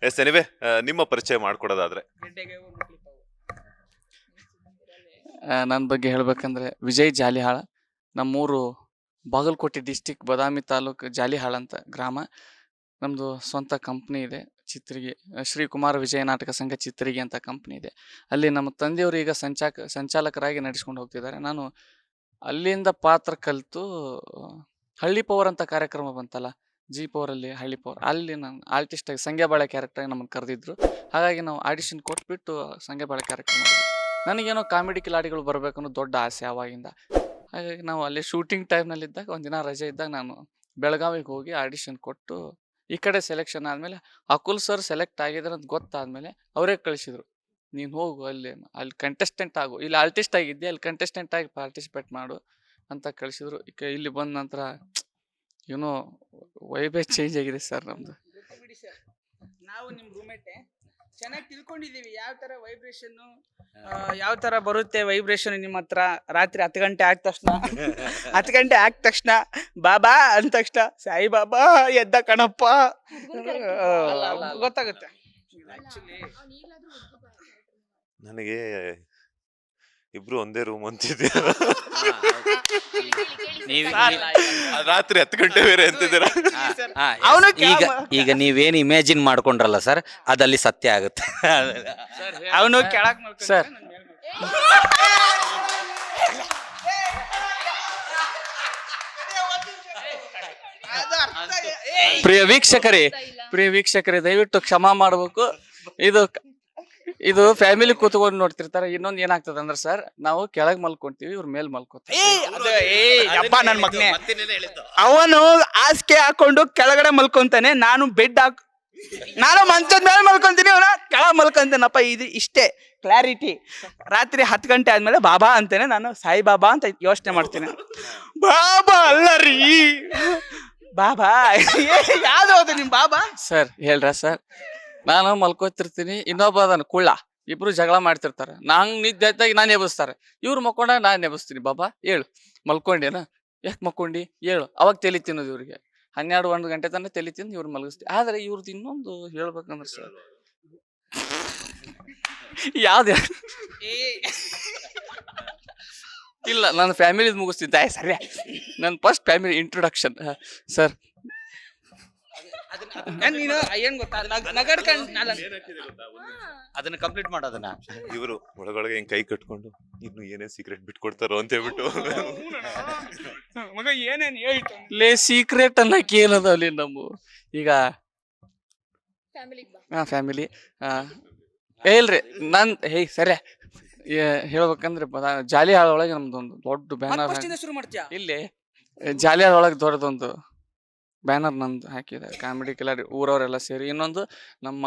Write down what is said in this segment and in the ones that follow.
S anyway ನಿಮ್ಮ ಪರಿಚಯ ಮಾಡ್ಕೊಡೋದಾದ್ರೆ. ನನ್ನ ಬಗ್ಗೆ ಹೇಳ್ಬೇಕಂದ್ರೆ ವಿಜಯ್ ಜಾಲಿಹಾಳ. ನಮ್ಮೂರು ಬಾಗಲಕೋಟೆ ಡಿಸ್ಟಿಕ್ ಬದಾಮಿ ತಾಲೂಕು ಜಾಲಿಹಾಳ ಅಂತ ಗ್ರಾಮ. ನಮ್ಮದು ಸ್ವಂತ ಕಂಪ್ನಿ ಇದೆ ಚಿತ್ರಿಗೆ, ಶ್ರೀಕುಮಾರ ವಿಜಯ ನಾಟಕ ಸಂಘ ಚಿತ್ರಿಗೆ ಅಂತ ಕಂಪ್ನಿ ಇದೆ. ಅಲ್ಲಿ ನಮ್ಮ ತಂದೆಯವರು ಈಗ ಸಂಚಾಲಕರಾಗಿ ನಡೆಸ್ಕೊಂಡು ಹೋಗ್ತಿದ್ದಾರೆ. ನಾನು ಅಲ್ಲಿಂದ ಪಾತ್ರ ಕಲಿತು ಹಳ್ಳಿ ಪವರ್ ಅಂತ ಕಾರ್ಯಕ್ರಮ ಬಂತಲ್ಲ, ಜಿ ಪವರಲ್ಲಿ ಹಳ್ಳಿ ಪವರ್, ಅಲ್ಲಿ ನಾನು ಆರ್ಟಿಸ್ಟ್ ಆಗಿ ಸಂಗ್ಯಾಬಾಳೆ ಕ್ಯಾರೆಕ್ಟರ್ ನಮ್ಮನ್ನು ಕರೆದಿದ್ರು. ಹಾಗಾಗಿ ನಾವು ಆಡಿಷನ್ ಕೊಟ್ಬಿಟ್ಟು ಸಂಗ್ಯಾಬಾಳೆ ಕ್ಯಾರೆಕ್ಟರ್ ಮಾಡಿದ್ವಿ. ನನಗೇನೋ ಕಾಮಿಡಿ ಕಿಲಾಡಿಗಳು ಬರಬೇಕು ಅನ್ನೋ ದೊಡ್ಡ ಆಸೆ ಆವಾಗಿಂದ. ಹಾಗಾಗಿ ನಾವು ಅಲ್ಲಿ ಶೂಟಿಂಗ್ ಟೈಮ್ನಲ್ಲಿದ್ದಾಗ ಒಂದಿನ ರಜೆ ಇದ್ದಾಗ ನಾನು ಬೆಳಗಾವಿಗೆ ಹೋಗಿ ಆಡಿಷನ್ ಕೊಟ್ಟು ಈ ಕಡೆ ಸೆಲೆಕ್ಷನ್ ಆದಮೇಲೆ ಅಕುಲ್ ಸರ್ ಸೆಲೆಕ್ಟ್ ಆಗಿದ್ದಾರೆ ಅಂತ ಗೊತ್ತಾದಮೇಲೆ ಅವರೇ ಕಳಿಸಿದ್ರು, ನೀನು ಹೋಗು ಅಲ್ಲಿ ಕಂಟೆಸ್ಟೆಂಟ್ ಆಗು, ಇಲ್ಲಿ ಆರ್ಟಿಸ್ಟ್ ಆಗಿದ್ದೆ ಅಲ್ಲಿ ಕಂಟೆಸ್ಟೆಂಟ್ ಆಗಿ ಪಾರ್ಟಿಸಿಪೇಟ್ ಮಾಡು ಅಂತ ಕಳಿಸಿದ್ರು. ಈಗ ಇಲ್ಲಿ ಬಂದ ನಂತರ ಏನೋ ವೈಬೇ ಚೇಂಜ್ ಆಗಿದೆ ಸರ್ ನಮ್ದು. ನಾವು ನಿಮ್ಮ ರೂಮೇಟೆ ಚೆನ್ನಾಗಿ ತಿಳ್ಕೊಂಡಿದ್ದೀವಿ ಯಾವ ಥರ ವೈಬ್ರೇಷನ್ನು ಯಾವ ಥರ ಬರುತ್ತೆ ವೈಬ್ರೇಷನ್ ನಿಮ್ಮ ಹತ್ರ. ರಾತ್ರಿ 10 ಗಂಟೆ ಆದ ತಕ್ಷಣ 10 ಗಂಟೆ ಆದ ತಕ್ಷಣ ಬಾಬಾ ಅಂದ ತಕ್ಷಣ ಸಾಯಿ ಬಾಬಾ ಎದ್ದ ಕಣಪ್ಪ ಗೊತ್ತಾಗುತ್ತೆ. ನನಗೆ ಇಬ್ರು ಒಂದೇ ರೂಮ್ ಅಂತಿದ್ದೀರ, ರಾತ್ರಿ 10 ಗಂಟೆ ಬೇರೆ ಅಂತಿದ್ದೀರ. ಈಗ ನೀವೇನು ಇಮ್ಯಾಜಿನ್ ಮಾಡ್ಕೊಂಡ್ರಲ್ಲ ಸರ್, ಅದಲ್ಲಿ ಸತ್ಯ ಆಗುತ್ತೆ. ಅವನು ಕೆಳಕ್ ಸರ್ ಪ್ರಿಯ ವೀಕ್ಷಕರೇ ದಯವಿಟ್ಟು ಕ್ಷಮಾ ಮಾಡ್ಬೇಕು. ಇದು ಫ್ಯಾಮಿಲಿ ಕೂತ್ಕೊಂಡು ನೋಡ್ತಿರ್ತಾರೆ. ಇನ್ನೊಂದು ಏನಾಗ್ತದೆ ಅಂದ್ರೆ ಸರ್, ನಾವು ಕೆಳಗ್ ಮಲ್ಕೊಂತೀವಿ, ಇವ್ರ ಮೇಲ್ ಮಲ್ಕೋತೀವಿ. ನನ್ ಮಗನೇ, ಅವನು ಹಾಸಿಗೆ ಹಾಕೊಂಡು ಕೆಳಗಡೆ ಮಲ್ಕೊಂತಾನೆ, ನಾನು ಮಂಚದ ಮೇಲೆ ಮಲ್ಕೊಂತೀನಿ, ಅವನ ಕೆಳಗ್ ಮಲ್ಕೊಂತಾನಪ್ಪ. ಇದು ಇಷ್ಟೇ ಕ್ಲಾರಿಟಿ. ರಾತ್ರಿ 10 ಗಂಟೆ ಆದ್ಮೇಲೆ ಬಾಬಾ ಅಂತಾನೆ, ನಾನು ಸಾಯಿ ಬಾಬಾ ಅಂತ ಯೋಚನೆ ಮಾಡ್ತೀನಿ. ಬಾಬಾ ಅಲ್ಲ ರೀ, ಬಾಬಾ ಯಾವ್ದು ನಿಮ್ ಬಾಬಾ ಸರ್ ಹೇಳ್ರ ಸರ್, ನಾನು ಮಲ್ಕೋತಿರ್ತೀನಿ, ಇನ್ನೊಬ್ಬ ಅದನ್ನ ಕುಳ್ಳ, ಇಬ್ರು ಜಗಳ ಮಾಡ್ತಿರ್ತಾರೆ. ನಂಗೆ ನಿದ್ದೆ ಆಯ್ತಾಗಿ ನಾನು ಎಬ್ಬಿಸ್ತಾರೆ, ಇವ್ರು ಮಕ್ಕೊಂಡಾಗ ನಾನು ಎಬ್ಬಿಸ್ತೀನಿ. ಬಾಬಾ ಹೇಳು ಮಲ್ಕೊಂಡೇನ, ಯಾಕೆ ಮಕ್ಕೊಂಡಿ ಹೇಳು. ಅವಾಗ ತಲೆ ತಿನ್ನೋದು ಇವ್ರಿಗೆ 12-1 ಗಂಟೆ ತನಕ ತಲೆ ತಿಂದು ಇವ್ರು ಮಲಗಿಸ್ತೀವಿ. ಆದ್ರೆ ಇವ್ರದ್ದು ಇನ್ನೊಂದು ಹೇಳ್ಬೇಕಂದ್ರೆ ಸರ್, ಯಾವ್ದು ಇಲ್ಲ, ನನ್ನ ಫ್ಯಾಮಿಲಿದ್ ಮುಗಿಸ್ತಿದ್ದೆ ಸರಿ. ನನ್ನ ಫಸ್ಟ್ ಫ್ಯಾಮಿಲಿ ಇಂಟ್ರೊಡಕ್ಷನ್ ಸರ್. ನೀನು ಏನ್ ಗೊತ್ತಾ, ಅದನ್ನ ಕಂಪ್ಲೀಟ್ ಮಾಡೋದನ್ನ ಇವರು ಒಳಗೊಳಗೆ ಹಿಂಗ್ ಕೈ ಕಟ್ಕೊಂಡು ಇನ್ನು ಏನೇ ಸೀಕ್ರೆಟ್ ಬಿಟ್ಕೊಡ್ತಾರೋ ಅಂತ ಹೇಳ್ಬಿಟ್ಟು ಮಗ ಏನೇನ್ ಹೇಳ್ತು ಲೇ ಸೀಕ್ರೆಟ್ ಅನ್ನಕ್ಕೆ ಏನದ ಅಲ್ಲಿ ನಮ್ಮ ಈಗ ಫ್ಯಾಮಿಲಿ ಹೇಳ್ರಿ ನನ್ ಸರಿ ಹೇಳ್ಬೇಕಂದ್ರೆ ಜಾಲಿಹಾಳ ಒಳಗೆ ನಮ್ದೊಂದು ದೊಡ್ಡ ಬ್ಯಾನರ್ ಶುರು ಮಾಡ್ತೀಯಾ? ಇಲ್ಲಿ ಜಾಲಿಹಾಳ ಒಳಗೆ ದೊಡ್ಡದೊಂದು ಬ್ಯಾನರ್ ನಂದು ಹಾಕಿದೆ, ಕಾಮಿಡಿ ಕಿಲಾಡಿ ಊರವರೆಲ್ಲ ಸೇರಿ. ಇನ್ನೊಂದು ನಮ್ಮ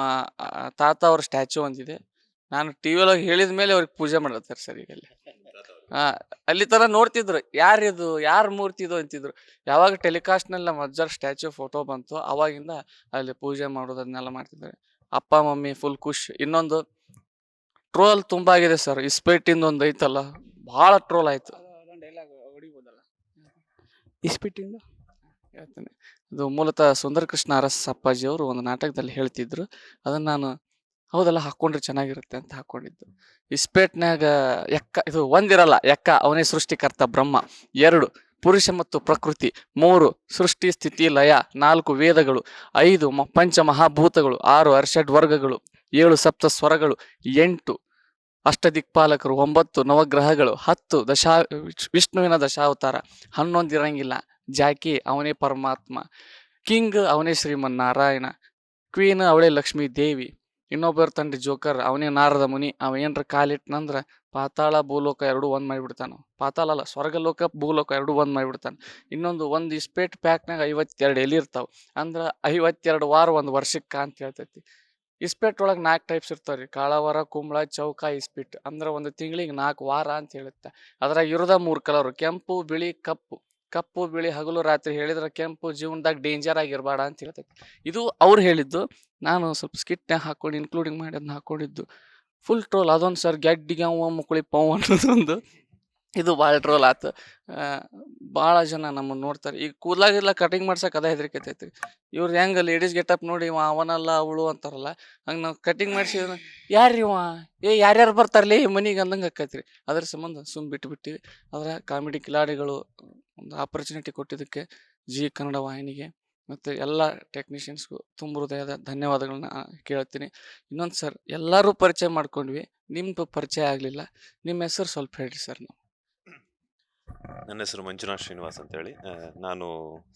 ತಾತ ಅವ್ರ ಸ್ಟ್ಯಾಚು ಒಂದಿದೆ. ನಾನು ಟಿವಿ ಒಳಗೆ ಹೇಳಿದ ಮೇಲೆ ಅವ್ರಿಗೆ ಪೂಜೆ ಮಾಡತ್ತಾರೆ ಸರ್. ಈಗ ಅಲ್ಲಿ ಅಲ್ಲಿ ತರ ನೋಡ್ತಿದ್ರು, ಯಾರಿದು ಯಾರ ಮೂರ್ತಿ ಇದು ಅಂತಿದ್ರು. ಯಾವಾಗ ಟೆಲಿಕಾಸ್ಟ್ನಲ್ಲಿ ನಮ್ಮ ಅಜ್ಜರ್ ಸ್ಟ್ಯಾಚು ಫೋಟೋ ಬಂತು ಅವಾಗಿಂದ ಅಲ್ಲಿ ಪೂಜೆ ಮಾಡೋದನ್ನೆಲ್ಲ ಮಾಡ್ತಿದ್ದಾರೆ. ಅಪ್ಪ ಮಮ್ಮಿ ಫುಲ್ ಖುಷ್. ಇನ್ನೊಂದು ಟ್ರೋಲ್ ತುಂಬಾ ಆಗಿದೆ ಸರ್, ಇಸ್ಪೇಟಿಂದ ಒಂದು ಐತಲ್ಲ, ಬಹಳ ಟ್ರೋಲ್ ಆಯ್ತು. ಇಸ್ಪಿಟ್ಟಿಂದ ಹೇಳ್ತೇನೆ, ಇದು ಮೂಲತಃ ಸುಂದರ ಕೃಷ್ಣ ಅರಸ್ ಅಪ್ಪಾಜಿ ಅವರು ಒಂದು ನಾಟಕದಲ್ಲಿ ಹೇಳ್ತಿದ್ರು. ಅದನ್ನ ನಾನು ಹೌದಲ್ಲ ಹಾಕೊಂಡ್ರೆ ಚೆನ್ನಾಗಿರುತ್ತೆ ಅಂತ ಹಾಕೊಂಡಿದ್ದು. ಇಸ್ಪೇಟ್ನಾಗ ಎಕ್ಕ ಇದು ಒಂದಿರಲ್ಲ, ಎಕ್ಕ ಅವನೇ ಸೃಷ್ಟಿಕರ್ತ ಬ್ರಹ್ಮ. 2 ಪುರುಷ ಮತ್ತು ಪ್ರಕೃತಿ. 3 ಸೃಷ್ಟಿ ಸ್ಥಿತಿ ಲಯ. 4 ವೇದಗಳು. 5 ಪಂಚಮಹಾಭೂತಗಳು. 6 ಅರ್ಷಡ್ ವರ್ಗಗಳು. 7 ಸಪ್ತ ಸ್ವರಗಳು. 8 ಅಷ್ಟದಿಕ್ಪಾಲಕರು. 9 ನವಗ್ರಹಗಳು. 10 ವಿಷ್ಣುವಿನ ದಶಾವತಾರ. 11 ಇರಂಗಿಲ್ಲ. ಜಾಕಿ ಅವನೇ ಪರಮಾತ್ಮ. ಕಿಂಗ್ ಅವನೇ ಶ್ರೀಮನ್ನಾರಾಯಣ. ಕ್ವೀನ್ ಅವಳೇ ಲಕ್ಷ್ಮೀ ದೇವಿ. ಇನ್ನೊಬ್ಬರ ತಂದೆ ಜೋಕರ್ ಅವನೇ ನಾರದ ಮುನಿ. ಅವ ಏನ್ರ ಕಾಲಿಟ್ನಂದ್ರ ಪಾತಾಳ ಭೂಲೋಕ 2 ಒಂದ್ ಮಾಡಿಬಿಡ್ತಾನ. ಪಾತಾಳ ಅಲ್ಲ, ಸ್ವರ್ಗಲೋಕ ಭೂಲೋಕ 2 ಒಂದ್ ಮಾಡಿಬಿಡ್ತಾನ. ಒಂದು ಇಸ್ಪೇಟ್ ಪ್ಯಾಕ್ನಾಗ 52 ಎಲಿ ಇರ್ತಾವ. ಅಂದ್ರ 52 ವಾರ ಒಂದು ವರ್ಷಕ್ಕ ಅಂತ ಹೇಳ್ತೈತಿ. ಇಸ್ಪೇಟ್ ಒಳಗೆ 4 ಟೈಪ್ಸ್ ಇರ್ತಾವ್ರಿ, ಕಾಳವಾರ, ಕುಂಬಳ, ಚೌಕ, ಇಸ್ಪೀಟ್. ಅಂದ್ರೆ ಒಂದು ತಿಂಗಳಿಗೆ 4 ವಾರ ಅಂತ ಹೇಳುತ್ತೆ. ಅದ್ರಾಗ ಇರೋದ 3 ಕಲರ್, ಕೆಂಪು, ಬಿಳಿ, ಕಪ್ಪು. ಕಪ್ಪು ಬಿಳಿ ಹಗಲು ರಾತ್ರಿ ಹೇಳಿದ್ರೆ, ಕೆಂಪು ಜೀವನದಾಗ ಡೇಂಜರ್ ಆಗಿರ್ಬೇಡ ಅಂತ ಹೇಳ್ತೈತಿ. ಇದು ಅವ್ರು ಹೇಳಿದ್ದು, ನಾನು ಸ್ವಲ್ಪ ಸ್ಕಿಟ್ನ್ಯಾಗ ಹಾಕೊಂಡು ಇನ್ಕ್ಲೂಡಿಂಗ್ ಮಾಡಿ ಅದನ್ನ ಹಾಕೊಂಡಿದ್ದು. ಫುಲ್ ಟ್ರೋಲ್ ಅದೊಂದು ಸರ್. ಗೆಡ್ಡಿಗೆ ಅವ ಮುಕ್ಕಳಿ ಪವ್ ಅನ್ನೋದೊಂದು ಇದು ಭಾಳ ಟ್ರೋಲ್ ಆತು. ಭಾಳ ಜನ ನಮ್ಮನ್ನ ನೋಡ್ತಾರೆ. ಈಗ ಕೂದ್ಲಾಗಿಲ್ಲ ಕಟಿಂಗ್ ಮಾಡ್ಸಕ್ ಅದ ಹೆದರಿಕೆ ಐತಿ. ಇವ್ರು ಹೆಂಗ ಲೇಡೀಸ್ ಗೆಟಪ್ ನೋಡಿ ಇವ ಅವನಲ್ಲ ಅವಳು ಅಂತಾರಲ್ಲ, ಹಂಗ ನಾವು ಕಟಿಂಗ್ ಮಾಡಿಸಿ ಯಾರ್ರಿ ಇವ, ಯಾರ್ಯಾರು ಬರ್ತಾರಲಿ ಮನಿಗೆ ಅಂದಂಗೆ ಆಕೈತ್ರಿ. ಅದ್ರ ಸಂಬಂಧ ಬಿಟ್ಟಿವಿ. ಅದ್ರ ಕಾಮಿಡಿ ಕಿಲಾಡಿಗಳು ಒಂದು ಆಪರ್ಚುನಿಟಿ ಕೊಟ್ಟಿದ್ದಕ್ಕೆ ಜಿ ಕನ್ನಡ ವಾಹಿನಿಗೆ ಮತ್ತು ಎಲ್ಲ ಟೆಕ್ನಿಷಿಯನ್ಸ್ಗೂ ತುಂಬ ಹೃದಯದ ಧನ್ಯವಾದಗಳನ್ನ ಕೇಳ್ತೀನಿ. ಇನ್ನೊಂದು ಸರ್, ಎಲ್ಲರೂ ಪರಿಚಯ ಮಾಡ್ಕೊಂಡ್ವಿ, ನಿಮ್ಮದು ಪರಿಚಯ ಆಗಲಿಲ್ಲ. ನಿಮ್ಮ ಹೆಸರು ಸ್ವಲ್ಪ ಹೇಳ್ರಿ ಸರ್. ನಾವು ನನ್ನ ಹೆಸರು ಮಂಜುನಾಥ್ ಶ್ರೀನಿವಾಸ್ ಅಂತೇಳಿ. ನಾನು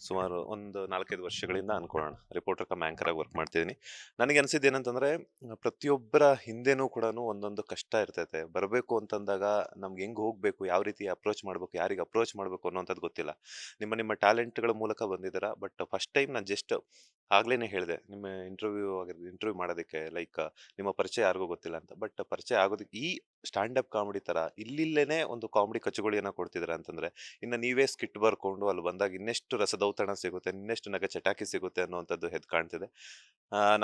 ಸುಮಾರು ಒಂದು 4-5 ವರ್ಷಗಳಿಂದ ಅನ್ಕೊಳ್ಳೋಣ ರಿಪೋರ್ಟರ್ ಕಮ್ ಆ್ಯಂಕರ್ ಆಗಿ ವರ್ಕ್ ಮಾಡ್ತಿದ್ದೀನಿ. ನನಗೆ ಅನಿಸಿದ್ದು ಏನಂತಂದರೆ, ಪ್ರತಿಯೊಬ್ಬರ ಹಿಂದೆನೂ ಕೂಡ ಒಂದೊಂದು ಕಷ್ಟ ಇರ್ತೈತೆ. ಬರಬೇಕು ಅಂತಂದಾಗ ನಮ್ಗೆ ಹೆಂಗೆ ಹೋಗಬೇಕು, ಯಾವ ರೀತಿ ಅಪ್ರೋಚ್ ಮಾಡಬೇಕು, ಯಾರಿಗೆ ಅಪ್ರೋಚ್ ಮಾಡಬೇಕು ಅನ್ನೋಂಥದ್ದು ಗೊತ್ತಿಲ್ಲ. ನಿಮ್ಮ ಟ್ಯಾಲೆಂಟ್ಗಳ ಮೂಲಕ ಬಂದಿದ್ದೀರಾ. ಬಟ್ ಫಸ್ಟ್ ಟೈಮ್ ನಾನು ಜಸ್ಟ್ ಆಗ್ಲೇ ಹೇಳಿದೆ ನಿಮ್ಮ ಇಂಟರ್ವ್ಯೂ ಮಾಡೋದಕ್ಕೆ, ಲೈಕ್ ನಿಮ್ಮ ಪರಿಚಯ ಯಾರಿಗೂ ಗೊತ್ತಿಲ್ಲ ಅಂತ. ಬಟ್ ಪರಿಚಯ ಆಗೋದಕ್ಕೆ ಈ ಸ್ಟ್ಯಾಂಡಪ್ ಕಾಮಿಡಿ ಥರ ಇಲ್ಲಿಲ್ಲೇನೆ ಒಂದು ಕಾಮಿಡಿ ಕಚಗುಳಿಯನ್ನು ಕೊಡ್ತಿದ್ದಾರೆ ಅಂತಂದರೆ, ಇನ್ನು ನೀವೇ ಸ್ಕಿಟ್ ಬರ್ಕೊಂಡು ಅಲ್ಲಿ ಬಂದಾಗ ಇನ್ನೆಷ್ಟು ರಸದೌತಣ ಸಿಗುತ್ತೆ, ಇನ್ನೆಷ್ಟು ನಗೆ ಚಟಾಕಿ ಸಿಗುತ್ತೆ ಅನ್ನೋವಂಥದ್ದು ಎದ್ದು ಕಾಣ್ತಿದೆ.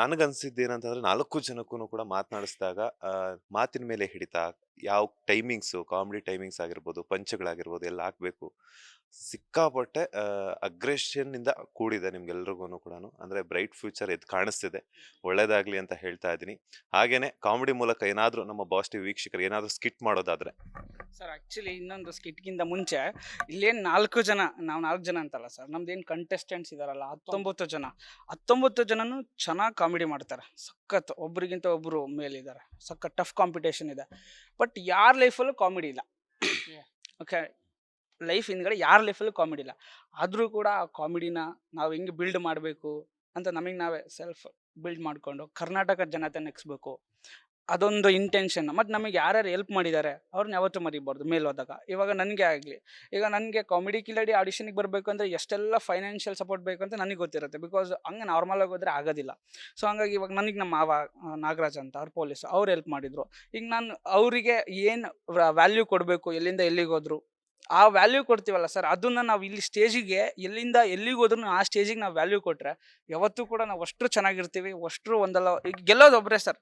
ನನಗನ್ಸಿದ್ದು ಏನಂತಂದರೆ, 4 ಜನಕ್ಕೂ ಕೂಡ ಮಾತನಾಡಿಸಿದಾಗ ಮಾತಿನ ಮೇಲೆ ಹಿಡಿತ, ಯಾವ ಟೈಮಿಂಗ್ಸು, ಕಾಮಿಡಿ ಟೈಮಿಂಗ್ಸ್ ಆಗಿರ್ಬೋದು, ಪಂಚ್ಗಳಾಗಿರ್ಬೋದು ಎಲ್ಲ ಹಾಕಬೇಕು. ಸಿಕ್ಕಾಪಟ್ಟೆ ಅಗ್ರೆಷನ್ನಿಂದ ಕೂಡಿದೆ ನಿಮ್ಗೆಲ್ರಿಗೂ ಕೂಡ. ಅಂದರೆ ಬ್ರೈಟ್ ಫ್ಯೂಚರ್ ಎದ್ದು ಕಾಣಿಸ್ತಿದೆ. ಒಳ್ಳೇದಾಗಲಿ ಅಂತ ಹೇಳ್ತಾ ಇದ್ದೀನಿ. ಹಾಗೇನೆ ಕಾಮಿಡಿ ಮೂಲಕ ಏನಾದರೂ ನಮ್ಮ ಬಾಸ್ ಟಿವಿ ವೀಕ್ಷಕರು ಏನಾದರೂ ಸ್ಕಿಟ್ ಮಾಡೋದಾದರೆ ಸರ್, ಆ್ಯಕ್ಚುಲಿ ಇನ್ನೊಂದು ಸ್ಕಿಟ್ಗಿಂತ ಮುಂಚೆ ಇಲ್ಲೇನು 4 ಜನ, ನಾವು 4 ಜನ ಅಂತಲ್ಲ ಸರ್, ನಮ್ದೇನು ಕಂಟೆಸ್ಟೆಂಟ್ಸ್ ಇದಾರಲ್ಲ 19 ಜನ, 19 ಜನನು ಚೆನ್ನಾಗಿ ಕಾಮಿಡಿ ಮಾಡ್ತಾರೆ. ಸಖತ್, ಒಬ್ರಿಗಿಂತ ಒಬ್ಬರು ಮೇಲಿದ್ದಾರೆ. ಸಖತ್ ಟಫ್ ಕಾಂಪಿಟೇಷನ್ ಇದೆ. ಬಟ್ ಯಾರ ಲೈಫಲ್ಲೂ ಕಾಮಿಡಿ ಇಲ್ಲ. ಓಕೆ, ಲೈಫ್ ಹಿಂದ್ಗಡೆ ಯಾರ ಲೈಫಲ್ಲೂ ಕಾಮಿಡಿ ಇಲ್ಲ. ಆದರೂ ಕೂಡ ಆ ಕಾಮಿಡಿನ ನಾವು ಹೆಂಗೆ ಬಿಲ್ಡ್ ಮಾಡಬೇಕು ಅಂತ ನಮಗೆ ನಾವೇ ಸೆಲ್ಫ್ ಬಿಲ್ಡ್ ಮಾಡಿಕೊಂಡು ಕರ್ನಾಟಕ ಜನತೆ ನೆಕ್ಸ್ಬೇಕು, ಅದೊಂದು ಇಂಟೆನ್ಷನ್. ಮತ್ತು ನಮಗೆ ಯಾರ್ಯಾರು ಹೆಲ್ಪ್ ಮಾಡಿದ್ದಾರೆ ಅವ್ರನ್ನ ಯಾವತ್ತೂ ಮರಿಬಾರ್ದು ಮೇಲೆ ಹೋದಾಗ. ಇವಾಗ ನನಗೆ ಆಗಲಿ, ಈಗ ನನಗೆ ಕಾಮಿಡಿ ಕಿಲಾಡಿ ಆಡಿಷನಿಗೆ ಬರಬೇಕು ಅಂದರೆ ಎಷ್ಟೆಲ್ಲ ಫೈನಾನ್ಷಿಯಲ್ ಸಪೋರ್ಟ್ ಬೇಕು ಅಂತ ನನಗೆ ಗೊತ್ತಿರುತ್ತೆ. ಬಿಕಾಸ್ ಹಂಗೆ ನಾರ್ಮಲಾಗಿ ಹೋದರೆ ಆಗೋದಿಲ್ಲ. ಸೊ ಹಂಗಾಗಿ ಇವಾಗ ನನಗೆ ನಮ್ಮ ಮಾವ ನಾಗರಾಜ್ ಅಂತ, ಅವ್ರು ಪೊಲೀಸ್, ಅವ್ರು ಹೆಲ್ಪ್ ಮಾಡಿದರು. ಈಗ ನಾನು ಅವರಿಗೆ ಏನು ವ್ಯಾಲ್ಯೂ ಕೊಡಬೇಕು, ಎಲ್ಲಿಂದ ಎಲ್ಲಿಗೆ ಹೋದ್ರು ಆ ವ್ಯಾಲ್ಯೂ ಕೊಡ್ತೀವಲ್ಲ ಸರ್, ಅದನ್ನ ನಾವು ಇಲ್ಲಿ ಸ್ಟೇಜಿಗೆ ಎಲ್ಲಿಂದ ಎಲ್ಲಿಗೆ ಹೋದ್ರು ಆ ಸ್ಟೇಜಿಗೆ ನಾವು ವ್ಯಾಲ್ಯೂ ಕೊಟ್ಟರೆ ಯಾವತ್ತೂ ಕೂಡ ನಾವು ಅಷ್ಟರು ಚೆನ್ನಾಗಿರ್ತೀವಿ. ಅಷ್ಟರು ಒಂದಲ್ಲ, ಈಗ ಗೆಲ್ಲೋದು ಒಬ್ಬರೇ ಸರ್,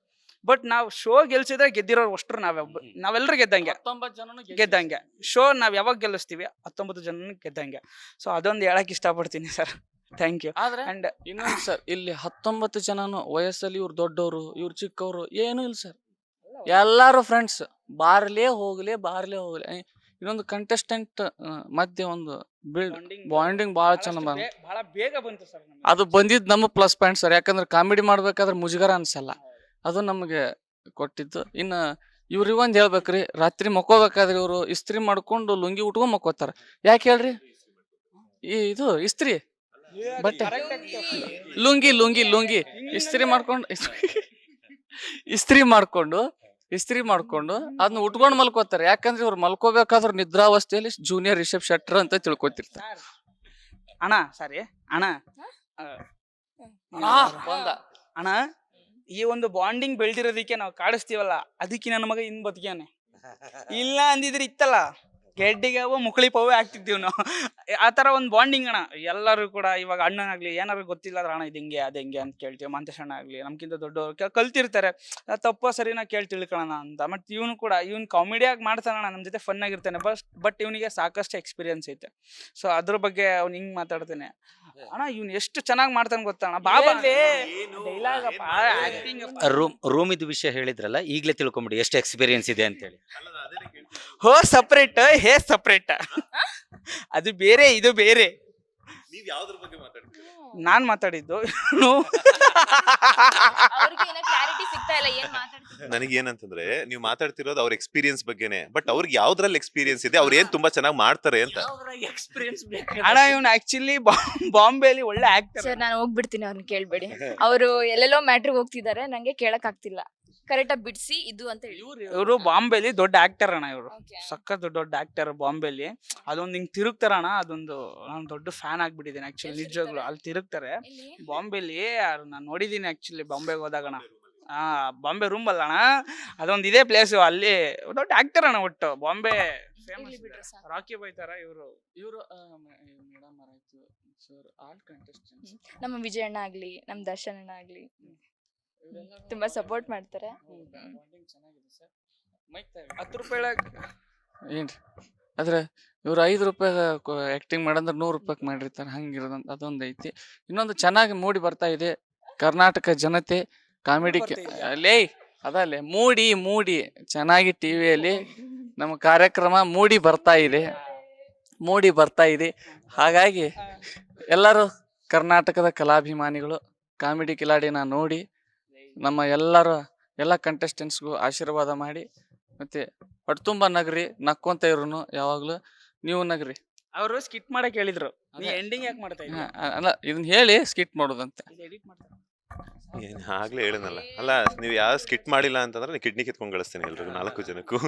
ಬಟ್ ನಾವು ಶೋ ಗೆಲ್ಸಿದ್ರೆ ಗೆದ್ದಿರೋರು ಅಷ್ಟರು ನಾವೆಲ್ಲರೂ ಗೆದ್ದಂಗೆ. 19 ಜನನು ಗೆದ್ದಂಗೆ ಶೋ ನಾವು ಯಾವಾಗ ಗೆಲ್ಲಿಸ್ತೀವಿ 19 ಜನ ಗೆದ್ದಂಗೆ. ಸೊ ಅದೊಂದು ಹೇಳಕ್ ಇಷ್ಟಪಡ್ತೀನಿ ಸರ್. Thank you. ಆದ್ರೆ ಅಂಡ್ ಇನ್ನೊಂದು ಸರ್, ಇಲ್ಲಿ 19 ಜನನು ವಯಸ್ಸಲ್ಲಿ ಇವ್ರು ದೊಡ್ಡವರು, ಇವ್ರು ಚಿಕ್ಕವರು ಏನೂ ಇಲ್ಲ ಸರ್. ಎಲ್ಲಾರು ಫ್ರೆಂಡ್ಸ್, ಬಾರ್ಲೇ ಹೋಗ್ಲಿ. ಇನ್ನೊಂದು ಕಂಟೆಸ್ಟೆಂಟ್ ಮಧ್ಯೆ ಒಂದು ಬಾಂಡಿಂಗ್ ಭಾಳ ಚೆನ್ನಾಗಿ ಬಹಳ ಬೇಗ ಬಂತು ಸರ್. ಅದು ಬಂದಿದ್ದು ನಮ್ಮ ಪ್ಲಸ್ ಪಾಯಿಂಟ್ ಸರ್. ಯಾಕಂದ್ರೆ ಕಾಮಿಡಿ ಮಾಡ್ಬೇಕಾದ್ರೆ ಮುಜುಗರ ಅನ್ಸಲ್ಲ, ಅದು ನಮಗೆ ಕೊಟ್ಟಿದ್ದು. ಇನ್ನು ಇವ್ರಿಗೆ ಒಂದು ಹೇಳ್ಬೇಕ್ರಿ, ರಾತ್ರಿ ಮಕ್ಕೋಬೇಕಾದ್ರೆ ಇವರು ಇಸ್ತ್ರಿ ಮಾಡ್ಕೊಂಡು ಲುಂಗಿ ಉಟ್ಕೊಂಡ್ ಮಕ್ಕೋತಾರ. ಯಾಕೆ ಹೇಳ್ರಿ? ಇದು ಇಸ್ತ್ರಿ ಬಟ್ಟೆ, ಲುಂಗಿ ಇಸ್ತ್ರಿ ಮಾಡ್ಕೊಂಡು ಅದನ್ನ ಉಟ್ಕೊಂಡು ಮಲ್ಕೋತಾರೆ. ಯಾಕಂದ್ರೆ ಇವ್ರು ಮಲ್ಕೋಬೇಕಾದ್ರೆ ನಿದ್ರಾವಸ್ಥೆಯಲ್ಲಿ ಜೂನಿಯರ್ ರಿಷಬ್ ಶೆಟ್ಟರ್ ಅಂತ ತಿಳ್ಕೊತಿರ್ತಾರೆ. ಅಣ್ಣ, ಈ ಒಂದು ಬಾಂಡಿಂಗ್ ಬೆಳೆದಿರೋದಕ್ಕೆ ನಾವು ಕಾಡಿಸ್ತೀವಲ್ಲ, ಅದಕ್ಕೆ ನನ್ನ ಮಗ ಇನ್ ಬದುಕ್ಯಾನೆ. ಇಲ್ಲ ಅಂದಿದ್ರೆ ಇತ್ತಲ್ಲ ಗೆಡ್ಡಿಗೆ ಮುಕಳಿ ಪವೇ ಆಗ್ತಿದ್ದೀವಿ ನಾವು. ಆ ಥರ ಒಂದು ಬಾಂಡಿಂಗ್ ಅಣ್ಣ. ಎಲ್ಲರೂ ಕೂಡ ಇವಾಗ ಅಣ್ಣನಾಗ್ಲಿ ಏನಾದ್ರು ಗೊತ್ತಿಲ್ಲ ಅಂದ್ರೆ ಅಣ್ಣ ಇದು ಹೆಂಗೆ ಅದು ಹೆಂಗೆ ಅಂತ ಕೇಳ್ತೀವಿ. ಮಂತೇಶ್ ಅಣ್ಣ ಆಗಲಿ ನಮ್ಗಿಂತ ದೊಡ್ಡವ್ರು ಕಲ್ತಿರ್ತಾರೆ, ತಪ್ಪ ಸರಿನಾ ಕೇಳಿ ತಿಳ್ಕೊಳ್ಳೋಣ ಅಂತ. ಮತ್ತು ಇವನು ಕಾಮಿಡಿಯಾಗಿ ಮಾಡ್ತಾನಣ್ಣ, ನಮ್ಮ ಜೊತೆ ಫನ್ ಆಗಿರ್ತಾನೆ. ಬಟ್ ಇವನಿಗೆ ಸಾಕಷ್ಟು ಎಕ್ಸ್ಪೀರಿಯನ್ಸ್ ಐತೆ. ಸೊ ಅದ್ರ ಬಗ್ಗೆ ಅವ್ನು ಹಿಂಗೆ ಮಾತಾಡ್ತಾನೆ. ಅಣ್ಣ ಇವ್ನು ಎಷ್ಟು ಚೆನ್ನಾಗಿ ಮಾಡ್ತಾನೆ ಗೊತ್ತಣ್ಣ. ಬಾಬಾ ರೂಮಿದ ವಿಷಯ ಹೇಳಿದ್ರಲ್ಲ, ಈಗಲೇ ತಿಳ್ಕೊಂಬಿಡಿ ಎಷ್ಟು ಎಕ್ಸ್ಪೀರಿಯನ್ಸ್ ಇದೆ ಅಂತೇಳಿ. ಹೋ ಸಪ್ರೇಟ್, ಹೇ ಸಪ್ರೇಟ್. ಅದು ಬೇರೆ, ಇದು ಬೇರೆ. ನೀವು ಯಾವ್ದ್ರ ಬಗ್ಗೆ ಮಾತಾಡ್ತೀರಿ? ನಾನ್ ಮಾತಾಡಿದ್ದು ನನಗೇನಂತಂದ್ರೆ, ನೀವು ಮಾತಾಡ್ತಿರೋದು ಅವ್ರ ಎಕ್ಸ್ಪೀರಿಯನ್ಸ್ ಬಗ್ಗೆನೆ. ಬಟ್ ಅವ್ರಿಗೆ ಯಾವ್ದ್ರಲ್ಲಿ ಎಕ್ಸ್ಪೀರಿಯನ್ಸ್ ಇದೆ, ಅವ್ರು ಏನ್ ತುಂಬಾ ಚೆನ್ನಾಗಿ ಮಾಡ್ತಾರೆ ಅಂತ. ಅಣ್ಣ ಇವ್ನು ಆಕ್ಚುಲಿ ಬಾಂಬೆಲಿ ಒಳ್ಳೆ ಆಕ್ಟರ್. ಸರ್ ನಾನು ಹೋಗ್ಬಿಡ್ತೀನಿ, ಅವ್ರನ್ನ ಕೇಳ್ಬೇಡಿ. ಅವರು ಎಲ್ಲೆಲ್ಲೋ ಮ್ಯಾಟ್ರಿಗೆ ಹೋಗ್ತಿದ್ದಾರೆ, ನಂಗೆ ಕೇಳಕ್ ಆಗ್ತಿಲ್ಲ. ಕರೆಕ್ಟಾಗಿ ಬಿಡಿಸಿ ಇದು ಅಂತ ಹೇಳಿ. ಇವರು ಬಾಂಬೆಲಿ ದೊಡ್ಡ ಆಕ್ಟರ್ ಅಣ್ಣ. ಇವರು ಸಖತ್ ದೊಡ್ಡ ಆಕ್ಟರ್ ಬಾಂಬೆಲಿ. ಅದೊಂದು ಹಿಂಗ್ ತಿರುಗ್ತಾರಣ್ಣ, ಅದೊಂದು ನಾನು ದೊಡ್ಡ ಫ್ಯಾನ್ ಆಗ್ಬಿಟ್ಟಿದ್ದೀನಿ ಆಕ್ಚುಲಿ. ನಿಜವಾಗ್ಲು ಅಲ್ಲಿ ತಿರುಗ್ತಾರೆ ಬಾಂಬೆಲಿ. ನಾನು ನೋಡಿದೀನಿ ಆಕ್ಚುಲಿ ಬಾಂಬೆಗೆ ಹೋದಾಗಣ. ಬಾಂಬೆ ರೂಮ್ ಅಲ್ಲ ಅಣ್ಣ, ಅದೊಂದು ಇದೇ ಪ್ಲೇಸ್. ಅಲ್ಲಿ ದೊಡ್ಡ ಆಕ್ಟರ್ ಅಣ್ಣ. ಒಟ್ಟು ಬಾಂಬೆ ಫೇಮಸ್. ರಾಕಿ ಬಾಯ್ ತರ ಇವರು ಮೇಡಮ್ ಆಯ್ತು ಸರ್. ಆಲ್ ಕಂಟೆಸ್ಟೆಂಟ್ಸ್ ನಮ್ಮ ವಿಜಯ್ ಅಣ್ಣ ಆಗ್ಲಿ, ನಮ್ಮ ದರ್ಶನ್ ಅಣ್ಣ ಆಗ್ಲಿ ತುಂಬಾ ಸಪೋರ್ಟ್ ಮಾಡ್ತಾರೆ. 10 ರೂಪಾಯಿ ಏನ್ರಿ ಆದ್ರೆ ಇವ್ರು 5 ರೂಪಾಯಿ ಆಕ್ಟಿಂಗ್ ಮಾಡಂದ್ರೆ 100 ರೂಪಾಯಿಗೆ ಮಾಡಿರ್ತಾರೆ, ಹಂಗಿರೋದಂತ ಅದೊಂದು ಐತಿ. ಇನ್ನೊಂದು ಚೆನ್ನಾಗಿ ಮೂಡಿ ಬರ್ತಾ ಇದೆ ಕರ್ನಾಟಕ ಜನತೆ ಕಾಮಿಡಿ ಲೇ ಅದಲ್ಲೇ ಮೂಡಿ ಚೆನ್ನಾಗಿ ಟಿವಿಯಲ್ಲಿ ನಮ್ಮ ಕಾರ್ಯಕ್ರಮ ಮೂಡಿ ಬರ್ತಾ ಇದೆ. ಹಾಗಾಗಿ ಎಲ್ಲರೂ ಕರ್ನಾಟಕದ ಕಲಾಭಿಮಾನಿಗಳು ಕಾಮಿಡಿ ಕಿಲಾಡಿನ ನೋಡಿ ನಮ್ಮ ಎಲ್ಲ ಕಂಟೆಸ್ಟೆಂಟ್ಸ್ಗೂ ಆಶೀರ್ವಾದ ಮಾಡಿ ಮತ್ತೆ ಹೊಟ್ಟೆತುಂಬ ನಗ್ರಿ, ನಕ್ಕೊಂತ ಇರೋನು ಯಾವಾಗ್ಲೂ. ನೀವು ನಗ್ರಿ. ಅವರು ಸ್ಕಿಟ್ ಮಾಡಕ್ ಹೇಳಿದ್ರು, ನೀ ಅದೇ. ಎಂಡಿಂಗ್ ಯಾಕೆ ಮಾಡ್ತಾ ಇದ್ದೀಯ? ಅಲ್ಲ ಇದನ್ನ ಹೇಳಿ ಸ್ಕಿಟ್ ಮಾಡೋದಂತೆ. ಎಡಿಟ್ ಮಾಡ್ತಾರೆ. ಏನ್ ಆಗ್ಲೇ ಹೇಳಿದ್ನಲ್ಲ. ಅಲ್ಲ, ನೀವು ಯಾವ ಸ್ಕಿಟ್ ಮಾಡಿಲ್ಲ ಅಂತಂದ್ರೆ ನೀವು ಕಿಡ್ನಿ ಕಿತ್ಕೊಂಡು ಕಳಿಸ್ತೀನಿ ಎಲ್ರಿಗೂ, 4 ಜನಕ್ಕೂ.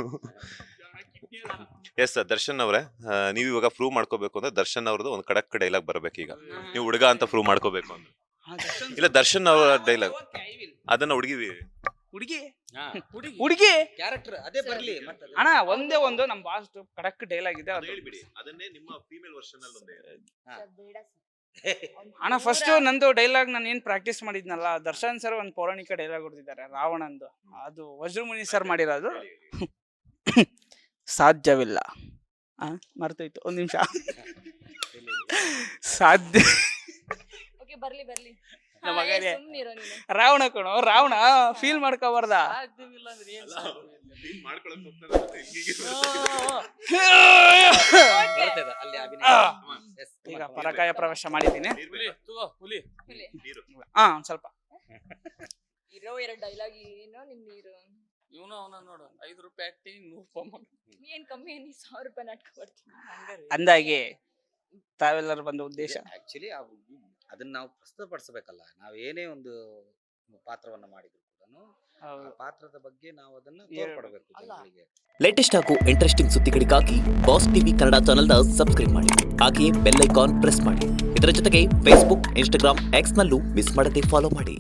ಎಸ್ ದರ್ಶನ್ ಅವರೇ, ನೀವು ಇವಾಗ ಪ್ರೂವ್ ಮಾಡ್ಕೋಬೇಕು ಅಂದ್ರೆ ದರ್ಶನ್ ಅವ್ರದ್ದು ಒಂದು ಖಡಕ್ ಡೈಲಾಗ್ ಬರ್ಬೇಕು ಈಗ. ನೀವು ಹುಡುಗ ಅಂತ ಪ್ರೂವ್ ಮಾಡ್ಕೋಬೇಕು ಅಂದ್ರೆ. ಇಲ್ಲ, ದರ್ಶನ್ ಅವರ ಡೈಲಾಗ್ ಅದನ್ನ ಹುಡುಗಿ ಹುಡುಗಿ ಹುಡುಗಿ ಕ್ಯಾರೆಕ್ಟರ್ ಅದೇ ಬರ್ಲಿ. ಅಣ್ಣ ಒಂದೇ ಒಂದು ನಮ್ ಬಾಸ್ ಕಡಕ್ ಡೈಲಾಗ್ ಇದೆ ಅದು. ಹೇಳ್ಬಿಡಿ, ಅದನ್ನೇ ನಿಮ್ಮ ಫೀಮೇಲ್ ವರ್ಷನ್ ಅಲ್ಲಿ ಒಂದೇ. ಅಣ್ಣ ಫಸ್ಟ್ ನಂದು ಡೈಲಾಗ್ ನಾನು ಏನ್ ಪ್ರಾಕ್ಟೀಸ್ ಮಾಡಿದ್ನಲ್ಲ, ದರ್ಶನ್ ಸರ್ ಒಂದು ಪೌರಾಣಿಕ ಡೈಲಾಗ್ ಹೊಡೆದಿದ್ದಾರೆ ರಾವಣಂದು, ಅದು ವಜ್ರಮುನಿ ಸರ್ ಮಾಡಿರೋದು. ಸಾಧ್ಯವಿಲ್ಲ, ಮರ್ತೋಯ್ತು, ಒಂದ್ ನಿಮಿಷ. ಸಾಧ್ಯ ಓಕೆ ಬರ್ಲಿ ನಮ್ಮ ಮಗನೇ. ಸುಮ್ನಿರೋ ನೀನು. ರಾವಣ ಕಣೋ, ರಾವಣ ಫೀಲ್ ಮಾಡ್ಕೋಬಾರ್ದ. ಸಾಧ್ಯವಿಲ್ಲ ಅಂದ್ರೆ ಏನ್ ಸಾಧ್ಯ? ಈಗ ಪರಕಾಯ ಪ್ರವೇಶ ಮಾಡಿದ್ದೀನಿ. ಹುಲಿ ಒಂದ್ ಸ್ವಲ್ಪ ಇರೋ 2 ಡೈಲಾಗ್ ಏನೋ ನಿಮ್ ನೀರು. ಇವನು ಅವನ ನೋಡು 5 ರೂಪಾಯಿ ಆಕ್ಟಿಂಗ್ 100 ರೂಪಾಯಿ ಮಾಡು. ನೀ ಏನ್ ಕಮ್ಮಿ ಏನಿ 100 ರೂಪಾಯಿ ನಾಟಕ ಬರ್ತೀನಿ. ಅಂದಾಗೆ ತಾವೆಲ್ಲರೂ ಬಂದ ಉದ್ದೇಶ ಆಕ್ಚುಲಿ ಅದನ್ನ ನಾವು ಪ್ರಸ್ತುತಪಡಿಸಬೇಕಲ್ಲ. ನಾವು ಏನೇ ಒಂದು ಪಾತ್ರವನ್ನ ಮಾಡಿದ್ರು ಕೂಡ ಆ ಪಾತ್ರದ ಬಗ್ಗೆ ನಾವು ಅದನ್ನ ತೋರ್ಪಡಬೇಕು ಜನಗಳಿಗೆ. ಲೇಟೆಸ್ಟ್ ಹಾಗೂ ಇಂಟ್ರೆಸ್ಟಿಂಗ್ ಸುದ್ದಿಗಳಿಗಾಗಿ ಬಾಸ್ ಟಿವಿ ಕನ್ನಡ ಚಾನೆಲ್ನ ಸಬ್ಸ್ಕ್ರೈಬ್ ಮಾಡಿ, ಹಾಗೆಯೇ ಬೆಲ್ ಐಕಾನ್ ಪ್ರೆಸ್ ಮಾಡಿ. ಇದರ ಜೊತೆಗೆ ಫೇಸ್ಬುಕ್, ಇನ್ಸ್ಟಾಗ್ರಾಮ್, ಎಕ್ಸ್ ನಲ್ಲೂ ಮಿಸ್ ಮಾಡದೆ ಫಾಲೋ ಮಾಡಿ.